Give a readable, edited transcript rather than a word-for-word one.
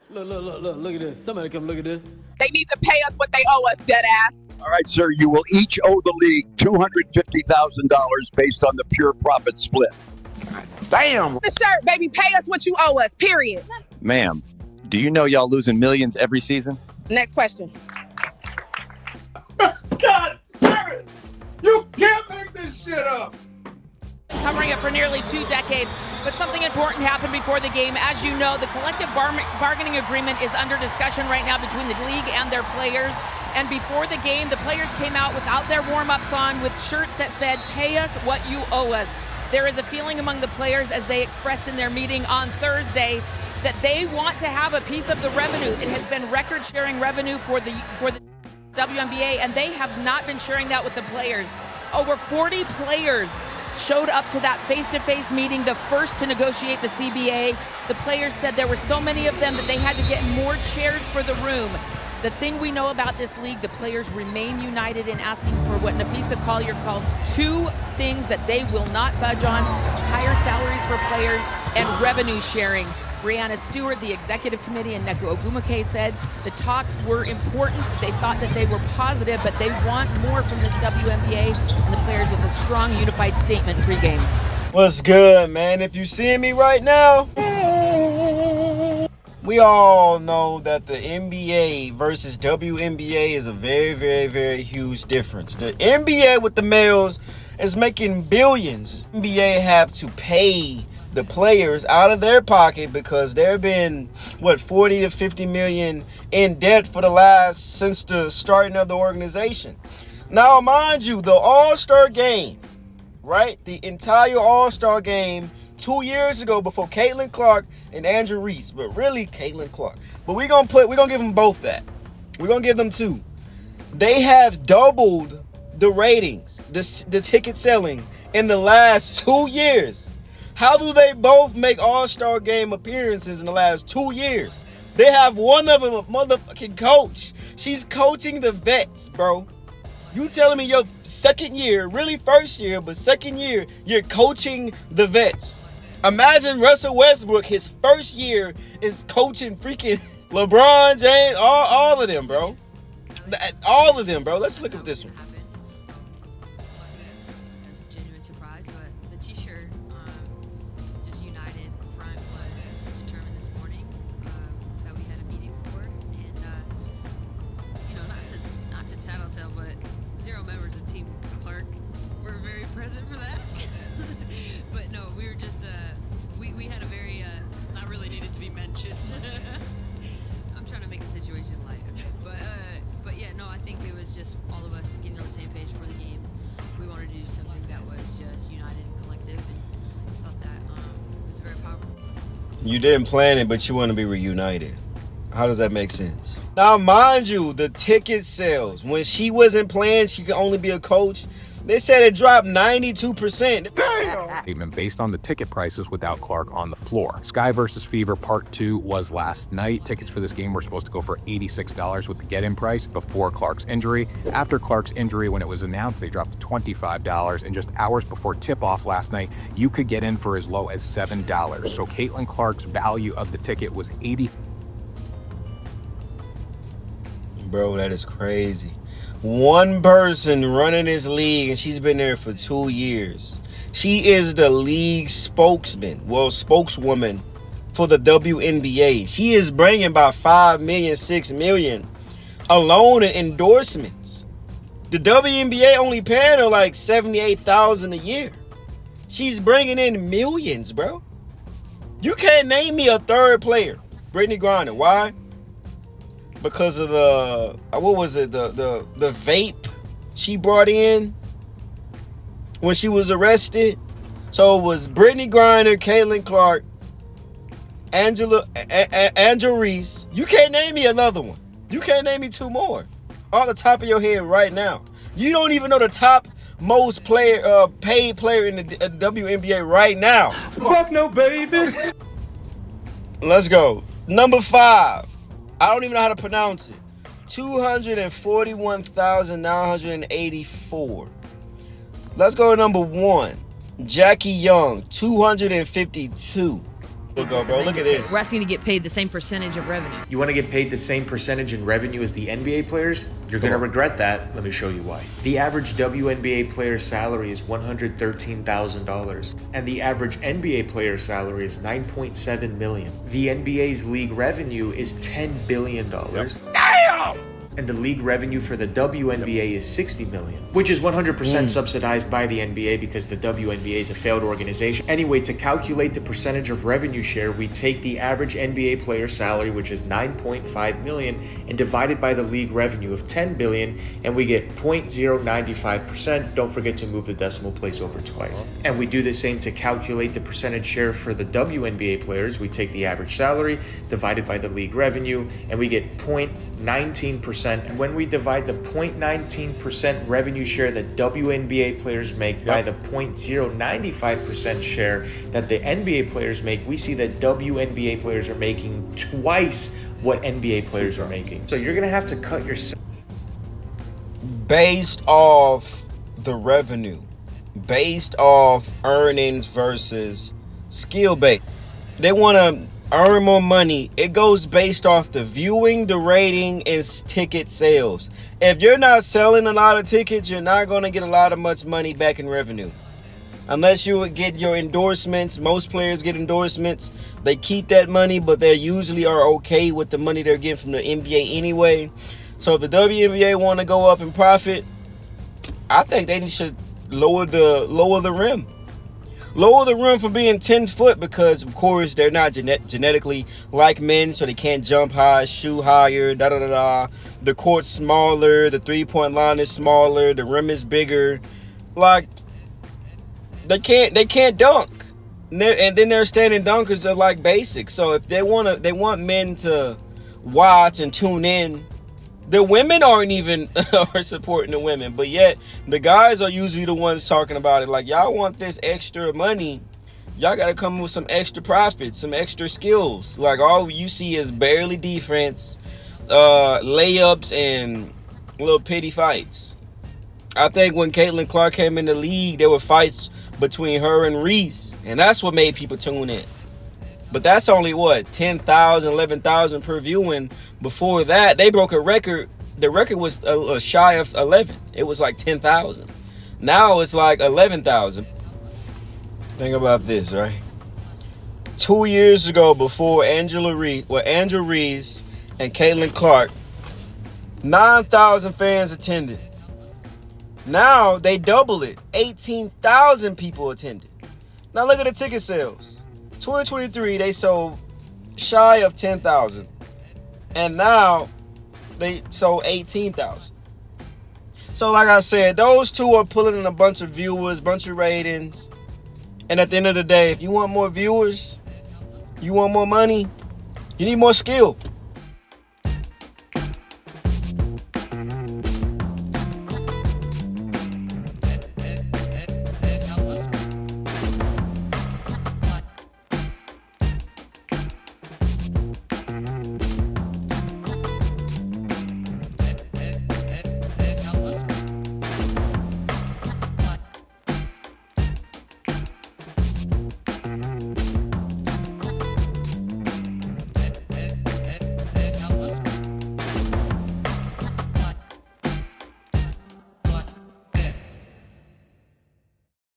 Look at this. Somebody come look at this. They need to pay us what they owe us, dead ass. All right, sir, you will each owe the league $250,000 based on the pure profit split. Damn. The shirt, baby, pay us what you owe us, period. Ma'am, do you know y'all losing millions every season? Next question. God damn it. You can't make this shit up. Covering it for nearly 2 decades, but something important happened before the game. As you know, the collective bargaining agreement is under discussion right now between the league and their players. And before the game, the players came out without their warm-ups on with shirts that said, "Pay us what you owe us." There is a feeling among the players, as they expressed in their meeting on Thursday, that they want to have a piece of the revenue. It has been record-sharing revenue for the WNBA, and they have not been sharing that with the players. Over 40 players showed up to that face-to-face meeting, the first to negotiate the CBA. The players said there were so many of them that they had to get more chairs for the room. The thing we know about this league, the players remain united in asking for what Nafisa Collier calls 2 things that they will not budge on: higher salaries for players and revenue sharing. Brianna Stewart, the executive committee, and Neku Ogumake said the talks were important. They thought that they were positive, but they want more from this WNBA, and the players with a strong, unified statement pregame. What's good, man? If you see me right now, we all know that the NBA versus WNBA is a very, very, very huge difference. The NBA with the males is making billions. NBA have to pay the players out of their pocket because they've been 40 to 50 million in debt for since the starting of the organization. Now, mind you, the All-Star game, right? The entire All-Star game 2 years ago before Caitlin Clark and Andrew Reese, but really Caitlin Clark. But we're gonna give them both that. We're gonna give them 2. They have doubled the ratings, the ticket selling in the last 2 years. How do they both make All-Star game appearances in the last 2 years? They have one of them a motherfucking coach. She's coaching the vets, bro. You telling me your second year, really first year, but second year, you're coaching the vets. Imagine Russell Westbrook, his first year is coaching freaking LeBron James, all of them, bro. All of them, bro. Let's look at this one. You didn't plan it, but you want to be reunited. How does that make sense? Now, mind you, the ticket sales, when she wasn't playing, she could only be a coach. They said it dropped 92%. Damn! Based on the ticket prices without Clark on the floor. Sky vs. Fever Part 2 was last night. Tickets for this game were supposed to go for $86 with the get-in price before Clark's injury. After Clark's injury, when it was announced, they dropped to $25. And just hours before tip-off last night, you could get in for as low as $7. So Caitlin Clark's value of the ticket was $80. Bro, that is crazy. One person running this league, and she's been there for 2 years. She is the league spokeswoman for the WNBA. She is bringing about 5 million, 6 million alone in endorsements. The WNBA only paying her like $78,000 a year. She's bringing in millions, bro. You can't name me a third player. Brittany Griner. Why? Because of the the vape she brought in when she was arrested. So it was Brittany Griner, Caitlin Clark, Angela Reese. You can't name me another one. You can't name me 2 more. Off the top of your head right now. You don't even know the top most paid player in the WNBA right now. Fuck no, baby. Let's go. Number 5. I don't even know how to pronounce it. 241,984. Let's go to number 1. Jackie Young, 252. Go, bro. Look at this. We're asking to get paid the same percentage of revenue. You want to get paid the same percentage in revenue as the NBA players? You're going to regret that. Let me show you why. The average WNBA player salary is $113,000, and the average NBA player salary is $9.7 million. The NBA's league revenue is $10 billion. Damn! And the league revenue for the WNBA is $60 million, which is 100% subsidized by the NBA because the WNBA is a failed organization. Anyway, to calculate the percentage of revenue share, we take the average NBA player salary, which is $9.5 million, and divide it by the league revenue of $10 billion, and we get 0.095%. Don't forget to move the decimal place over twice. And we do the same to calculate the percentage share for the WNBA players. We take the average salary divided by the league revenue, and we get 0.19%. And when we divide the 0.19% revenue share that WNBA players make by the 0.095% share that the NBA players make, we see that WNBA players are making twice what NBA players are making. So you're going to have to cut your... Based off the revenue, based off earnings versus skill base. They want to earn more money. It goes based off the viewing, the rating, and ticket sales. If you're not selling a lot of tickets, you're not going to get a lot of much money back in revenue. Unless you would get your endorsements. Most players get endorsements. They keep that money, but they usually are okay with the money they're getting from the NBA anyway. So if the WNBA want to go up in profit, I think they should lower the rim. Lower the rim from being 10 foot because, of course, they're not genetically like men, so they can't jump high, shoot higher, da-da-da-da. The court's smaller, the three-point line is smaller, the rim is bigger. Like, they can't dunk. And then their standing dunkers are like basic. So if they want men to watch and tune in, the women aren't even are supporting the women, but yet the guys are usually the ones talking about it. Like, y'all want this extra money, y'all got to come with some extra profits, some extra skills. Like, all you see is barely defense, layups, and little pity fights. I think when Caitlin Clark came in the league, there were fights between her and Reese, and that's what made people tune in. But that's only, what, 10,000, 11,000 per viewing. Before that, they broke a record. The record was shy of 11. It was like 10,000. Now it's like 11,000. Think about this, right? 2 years ago, before Andrew Reese and Caitlin Clark, 9,000 fans attended. Now they double it. 18,000 people attended. Now look at the ticket sales. 2023, they sold shy of 10,000. And now they sold 18,000. So like I said, those two are pulling in a bunch of viewers, bunch of ratings. And at the end of the day, if you want more viewers, you want more money, you need more skill.